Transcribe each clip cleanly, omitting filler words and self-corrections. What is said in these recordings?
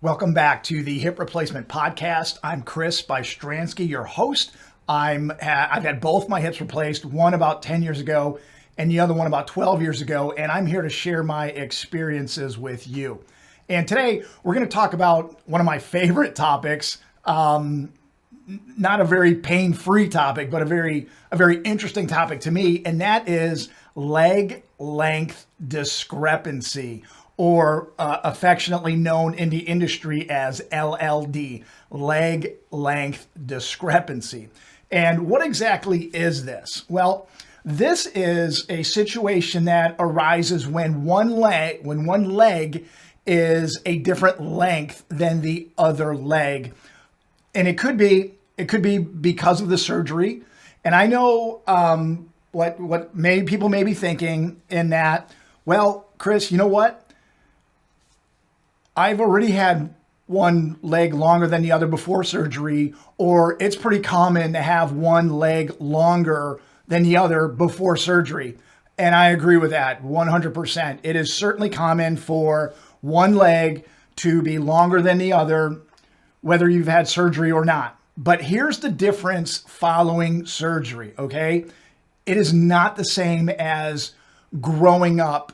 Welcome back to the Hip Replacement Podcast. I'm Chris Bystriansky, your host. I've had both my hips replaced, one about 10 years ago and the other one about 12 years ago, and I'm here to share my experiences with you. And today we're going to talk about one of my favorite topics, not a very pain-free topic, but a very interesting topic to me, and that is leg length discrepancy, or affectionately known in the industry as LLD, leg length discrepancy. And what exactly is this? Well, this is a situation that arises when one leg is a different length than the other leg. And it could be because of the surgery. And I know what people may be thinking in that, well, Chris, you know what? I've already had one leg longer than the other before surgery, or it's pretty common to have one leg longer than the other before surgery. And I agree with that 100%. It is certainly common for one leg to be longer than the other, whether you've had surgery or not. But here's the difference following surgery, okay? It is not the same as growing up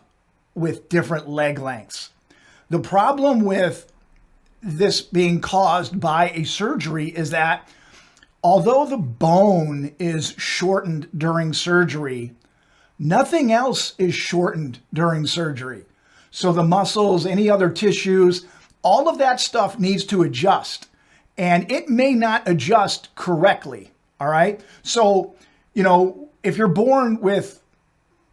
with different leg lengths. The problem with this being caused by a surgery is that although the bone is shortened during surgery, nothing else is shortened during surgery. So the muscles, any other tissues, all of that stuff needs to adjust. And it may not adjust correctly, all right? So, if you're born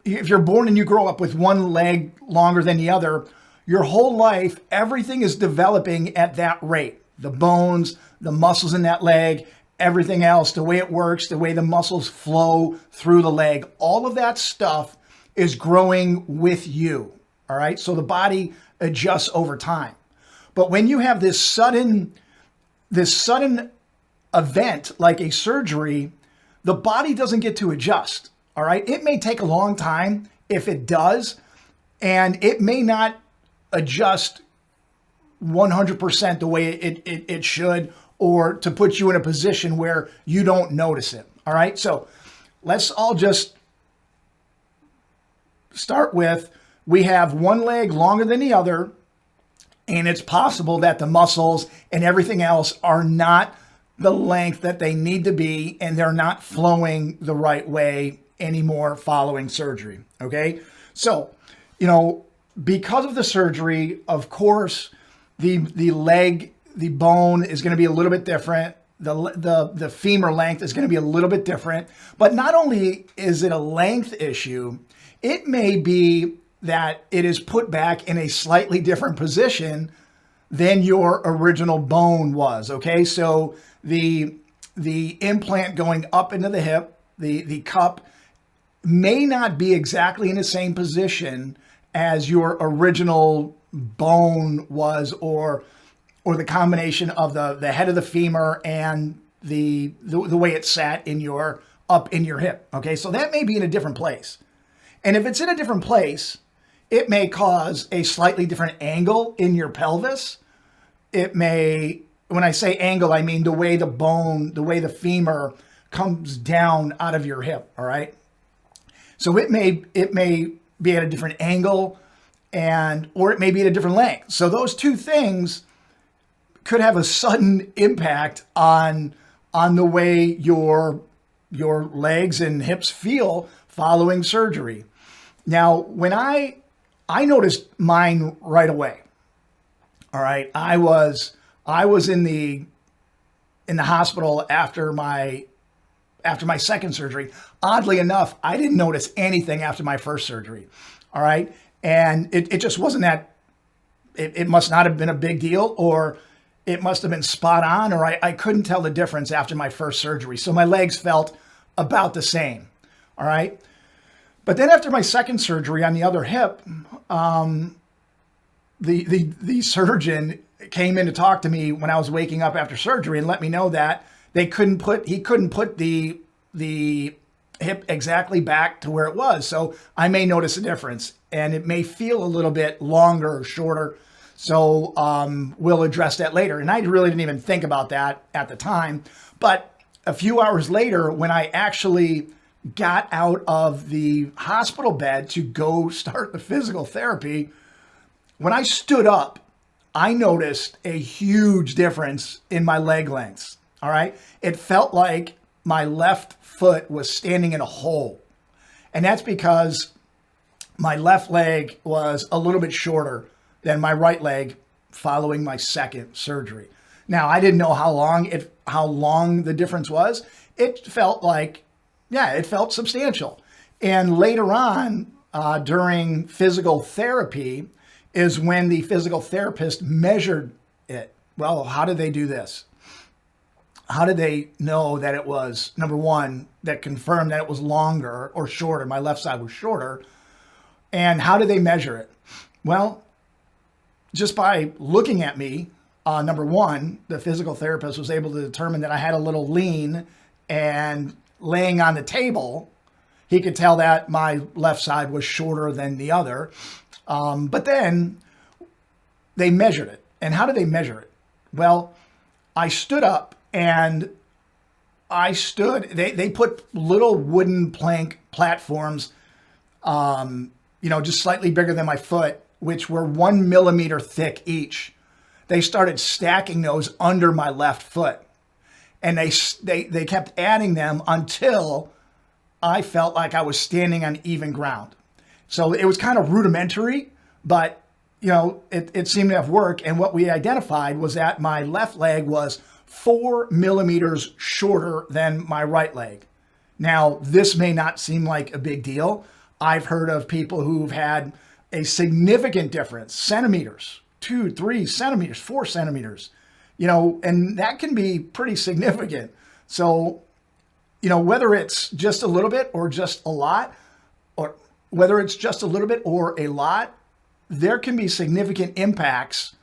and you grow up with one leg longer than the other, your whole life, everything is developing at that rate. The bones, the muscles in that leg, everything else, the way it works, the way the muscles flow through the leg, all of that stuff is growing with you, all right? So the body adjusts over time. But when you have this sudden event like a surgery, the body doesn't get to adjust, all right? It may take a long time if it does, and it may not adjust 100% the way it should, or to put you in a position where you don't notice it. All right. So let's all just start with, we have one leg longer than the other, and it's possible that the muscles and everything else are not the length that they need to be, and they're not flowing the right way anymore following surgery. Okay. So, because of the surgery, of course, the bone is going to be a little bit different. The femur length is going to be a little bit different. But not only is it a length issue, it may be that it is put back in a slightly different position than your original bone was. Okay, so the implant going up into the hip, the cup, may not be exactly in the same position as your original bone was, or the combination of the head of the femur and the way it sat up in your hip. Okay, so that may be in a different place. And if it's in a different place, it may cause a slightly different angle in your pelvis. It may, when I say angle, I mean the way the femur comes down out of your hip, all right? So it may be at a different angle, or it may be at a different length. So those two things could have a sudden impact on the way your legs and hips feel following surgery. Now, when I noticed mine right away. All right, I was in the hospital after my second surgery. Oddly enough, I didn't notice anything after my first surgery. All right. And it just wasn't that, it must not have been a big deal, or it must have been spot on, or I couldn't tell the difference after my first surgery. So my legs felt about the same. All right. But then after my second surgery on the other hip, the surgeon came in to talk to me when I was waking up after surgery and let me know that he couldn't put the hip exactly back to where it was. So I may notice a difference, and it may feel a little bit longer or shorter. So we'll address that later. And I really didn't even think about that at the time. But a few hours later, when I actually got out of the hospital bed to go start the physical therapy, when I stood up, I noticed a huge difference in my leg lengths. All right. It felt like my left foot was standing in a hole. And that's because my left leg was a little bit shorter than my right leg following my second surgery. Now, I didn't know how long the difference was. It felt like, it felt substantial. And later on, during physical therapy, is when the physical therapist measured it. Well, how did they do this? How did they know that it was, number one, that confirmed that it was longer or shorter? My left side was shorter. And how did they measure it? Well, just by looking at me, number one, the physical therapist was able to determine that I had a little lean, and laying on the table, he could tell that my left side was shorter than the other. But then they measured it. And how did they measure it? Well, I stood up and they put little wooden plank platforms, just slightly bigger than my foot, which were 1 millimeter thick each. They started stacking those under my left foot. And they kept adding them until I felt like I was standing on even ground. So it was kind of rudimentary, but it seemed to have worked. And what we identified was that my left leg was 4 millimeters shorter than my right leg. Now, this may not seem like a big deal. I've heard of people who've had a significant difference, centimeters, 2, 3 centimeters, 4 centimeters, and that can be pretty significant. So, whether it's just a little bit or just a lot, or whether it's just a little bit or a lot, there can be significant impacts,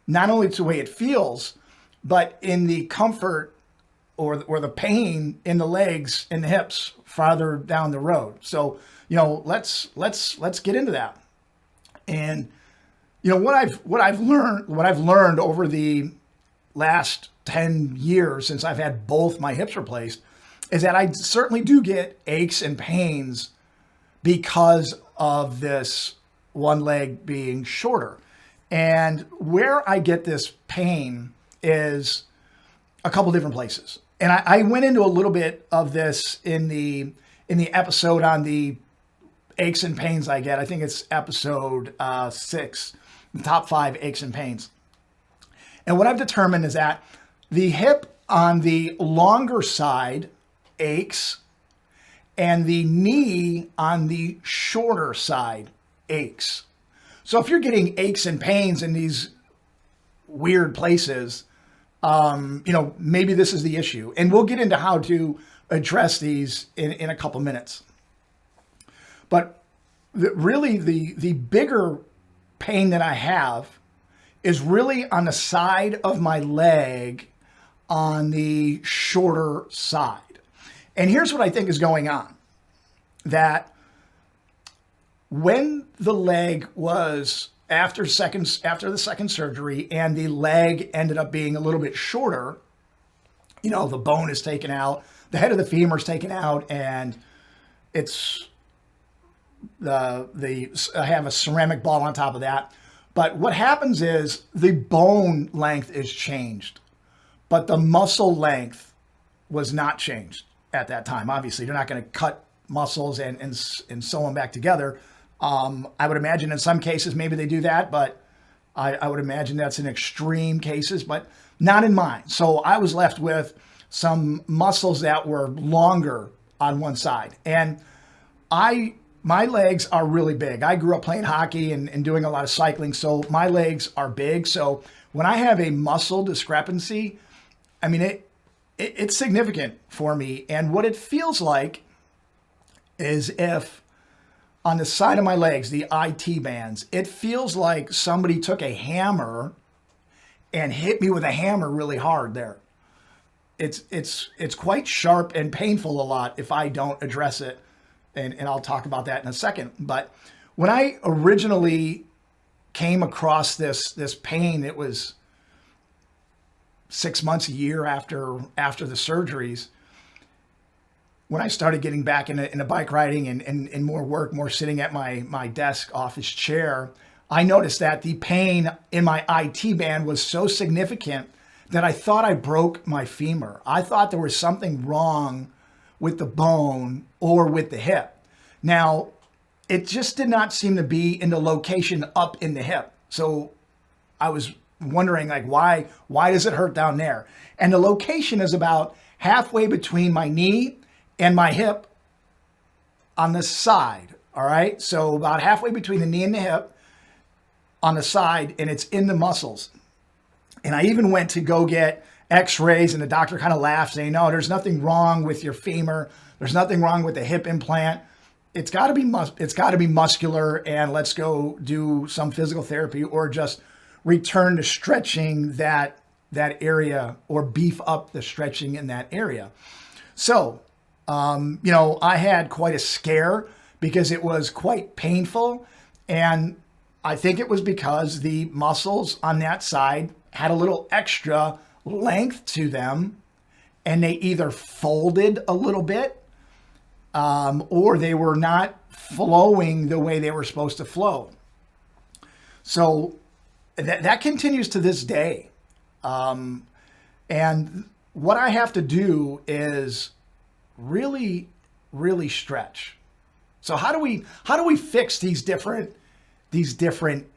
not only to the way it feels, but in the comfort or the pain in the legs and the hips farther down the road. So, let's get into that. And what I've learned over the last 10 years since I've had both my hips replaced is that I certainly do get aches and pains because of this one leg being shorter. And where I get this pain is a couple different places. And I went into a little bit of this in the episode on the aches and pains I get. I think it's episode 6, the top 5 aches and pains. And what I've determined is that the hip on the longer side aches, and the knee on the shorter side aches. So if you're getting aches and pains in these weird places, maybe this is the issue. And we'll get into how to address these in a couple minutes. But really the bigger pain that I have is really on the side of my leg on the shorter side. And here's what I think is going on. That when the leg was after the second surgery and the leg ended up being a little bit shorter, the bone is taken out, the head of the femur is taken out, and it's I have a ceramic ball on top of that. But what happens is the bone length is changed, but the muscle length was not changed at that time. Obviously, they're not going to cut muscles and sew them back together. I would imagine in some cases maybe they do that, but I would imagine that's in extreme cases, but not in mine. So I was left with some muscles that were longer on one side. And my legs are really big. I grew up playing hockey and doing a lot of cycling, so my legs are big. So when I have a muscle discrepancy, I mean, it's significant for me. And what it feels like is if on the side of my legs, the IT bands, it feels like somebody took a hammer and hit me with a hammer really hard there. It's quite sharp and painful a lot if I don't address it. And I'll talk about that in a second. But when I originally came across this pain. It was 6 months, a year after the surgeries, when I started getting back into bike riding and more work, more sitting at my desk office chair, I noticed that the pain in my IT band was so significant that I thought I broke my femur. I thought there was something wrong with the bone or with the hip. Now, it just did not seem to be in the location up in the hip. So I was wondering, like, why does it hurt down there? And the location is about halfway between my knee and my hip on the side. All right. So about halfway between the knee and the hip on the side, and it's in the muscles. And I even went to go get x-rays, and the doctor kind of laughed, saying, no, there's nothing wrong with your femur. There's nothing wrong with the hip implant. It's got to be muscular, and let's go do some physical therapy or just return to stretching that area or beef up the stretching in that area. So, I had quite a scare because it was quite painful. And I think it was because the muscles on that side had a little extra length to them, and they either folded a little bit or they were not flowing the way they were supposed to flow. So that continues to this day. And what I have to do is really, really stretch. So how do we fix these different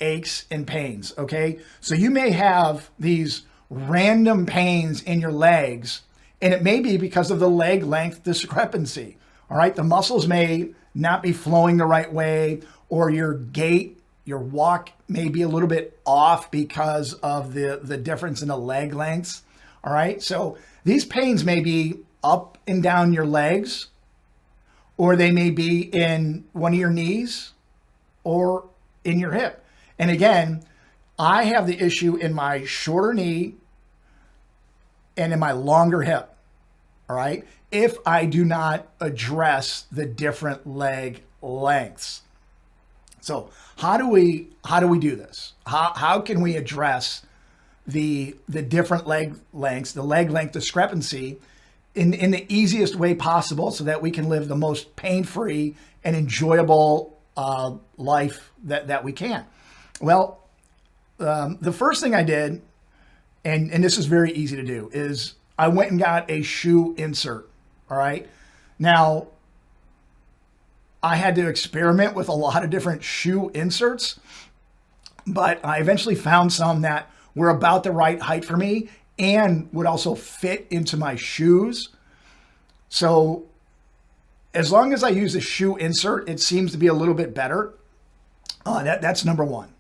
aches and pains? Okay. So you may have these random pains in your legs, and it may be because of the leg length discrepancy. All right. The muscles may not be flowing the right way, or your gait, your walk may be a little bit off because of the difference in the leg lengths. All right. So these pains may be up and down your legs, or they may be in one of your knees or in your hip. And again, I have the issue in my shorter knee and in my longer hip. All right. If I do not address the different leg lengths. So how do we do this? How can we address the different leg lengths, the leg length discrepancy in the easiest way possible, so that we can live the most pain-free and enjoyable life that we can? Well, the first thing I did, and this is very easy to do, is I went and got a shoe insert. All right. Now, I had to experiment with a lot of different shoe inserts, but I eventually found some that were about the right height for me and would also fit into my shoes. So as long as I use a shoe insert, it seems to be a little bit better. That's number one.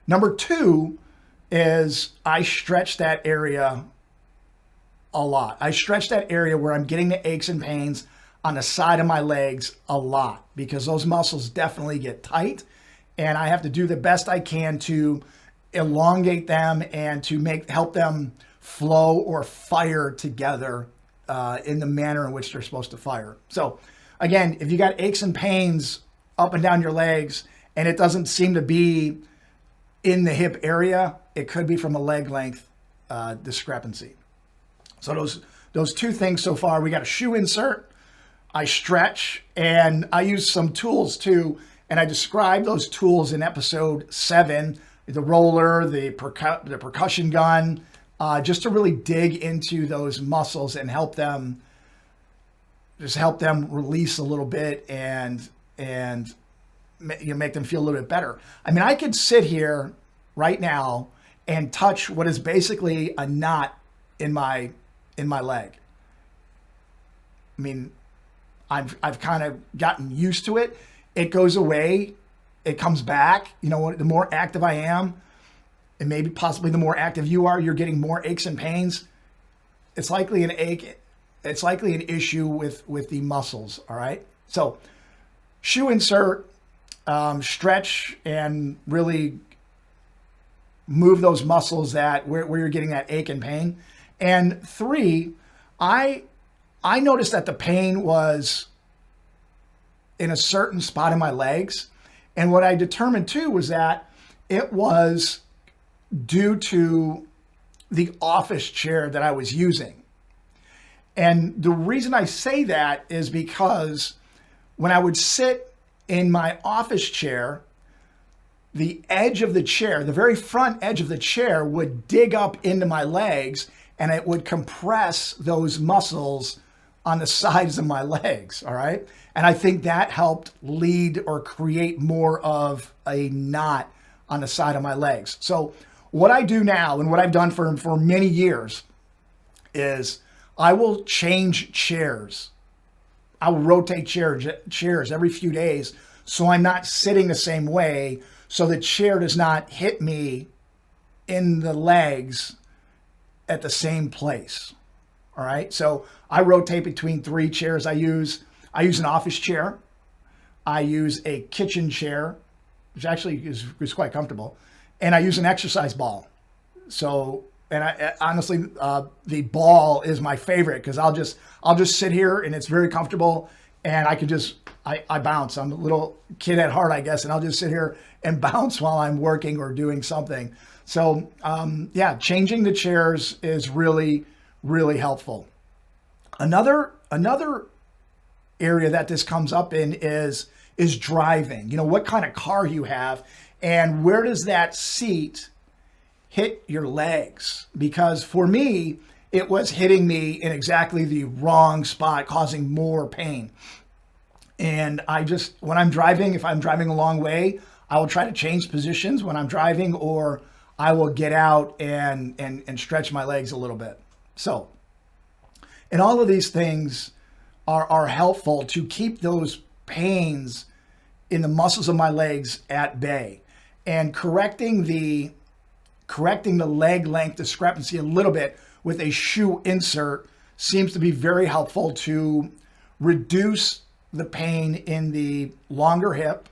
Number two is I stretch that area a lot. I stretch that area where I'm getting the aches and pains on the side of my legs a lot, because those muscles definitely get tight, and I have to do the best I can to elongate them and to help them flow or fire together in the manner in which they're supposed to fire. So again, if you got aches and pains up and down your legs and it doesn't seem to be in the hip area, it could be from a leg length discrepancy. So those two things so far. We got a shoe insert, I stretch, and I use some tools too. And I described those tools in episode 7, the roller, the percussion gun, just to really dig into those muscles and help them release a little bit and make them feel a little bit better. I mean, I could sit here right now and touch what is basically a knot in my leg. I mean, I've kind of gotten used to it. It goes away. It comes back. You know, the more active I am, and maybe possibly the more active you are, you're getting more aches and pains. It's likely an ache. It's likely an issue with the muscles. All right. So shoe insert, stretch, and really move those muscles where you're getting that ache and pain. And 3, I noticed that the pain was in a certain spot in my legs. And what I determined too was that It was due to the office chair that I was using. And the reason I say that is because when I would sit in my office chair, the edge of the chair, the very front edge of the chair would dig up into my legs and it would compress those muscles on the sides of my legs. All right. And I think that helped lead or create more of a knot on the side of my legs. So what I do now and what I've done for many years is I will change chairs. I will rotate chairs every few days so I'm not sitting the same way, so the chair does not hit me in the legs at the same place. All right. So I rotate between 3 chairs. I use an office chair. I use a kitchen chair, which actually is quite comfortable. And I use an exercise ball. So, and I honestly, the ball is my favorite because I'll just sit here and it's very comfortable and I can just, I bounce. I'm a little kid at heart, I guess, and I'll just sit here and bounce while I'm working or doing something. So, yeah, changing the chairs is really, really helpful. Another area that this comes up in is driving. You know, what kind of car you have and where does that seat hit your legs? Because for me, it was hitting me in exactly the wrong spot, causing more pain. And when I'm driving, if I'm driving a long way, I will try to change positions when I'm driving, or I will get out and stretch my legs a little bit. So, and all of these things are helpful to keep those pains in the muscles of my legs at bay. And correcting the leg length discrepancy a little bit with a shoe insert seems to be very helpful to reduce the pain in the longer hip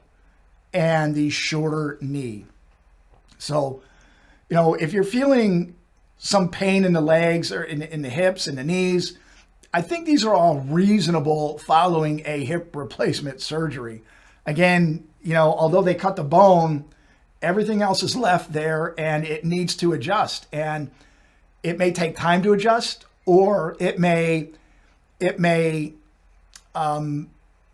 and the shorter knee. So, you know, if you're feeling some pain in the legs or in the hips and the knees, I think these are all reasonable following a hip replacement surgery. Again, you know, although they cut the bone, everything else is left there and it needs to adjust. And it may take time to adjust, or it may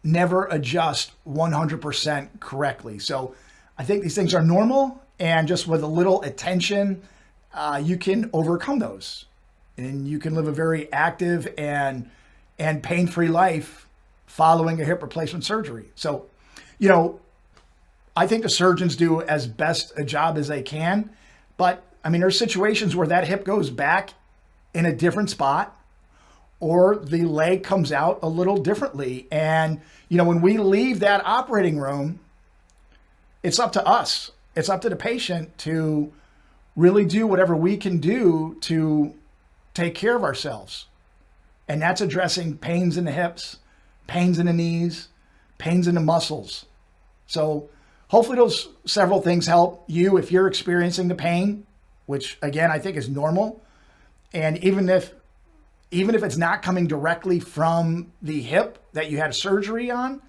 never adjust 100% correctly. So I think these things are normal, and just with a little attention, you can overcome those. And you can live a very active and pain-free life following a hip replacement surgery. So, you know, I think the surgeons do as best a job as they can, but I mean, there's situations where that hip goes back in a different spot, or the leg comes out a little differently. And, you know, when we leave that operating room, it's up to us. It's up to the patient to really do whatever we can do to take care of ourselves. And that's addressing pains in the hips, pains in the knees, pains in the muscles. So hopefully those several things help you if you're experiencing the pain, which again, I think is normal. And even if it's not coming directly from the hip that you had surgery on,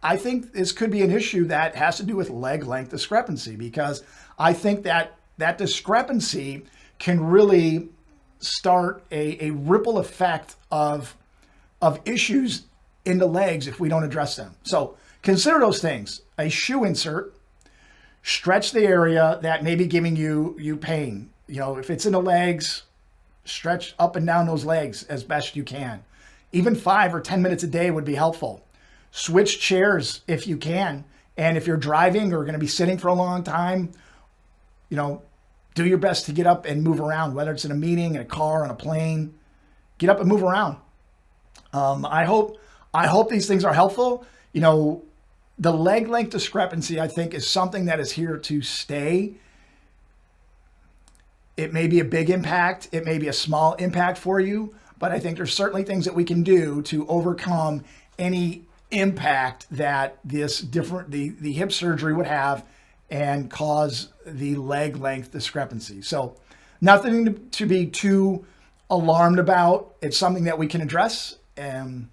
I think this could be an issue that has to do with leg length discrepancy, because I think that discrepancy can really start a ripple effect of issues in the legs if we don't address them. So consider those things: a shoe insert, stretch the area that may be giving you pain. You know, if it's in the legs, stretch up and down those legs as best you can. Even 5 or 10 minutes a day would be helpful. Switch chairs if you can. And if you're driving or going to be sitting for a long time, you know, do your best to get up and move around, whether it's in a meeting, in a car, on a plane. Get up and move around. I hope these things are helpful. You know, the leg length discrepancy, I think, is something that is here to stay. It may be a big impact. It may be a small impact for you, but I think there's certainly things that we can do to overcome any impact that the hip surgery would have and cause the leg length discrepancy. So nothing to be too alarmed about. It's something that we can address. And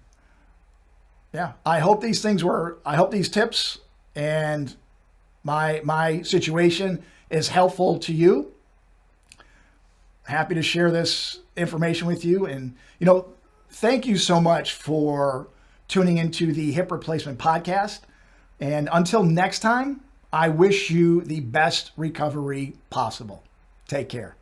yeah, I hope these tips and my situation is helpful to you, happy to share this information with you. And, thank you so much for tuning into the Hip Replacement Podcast. And until next time, I wish you the best recovery possible. Take care.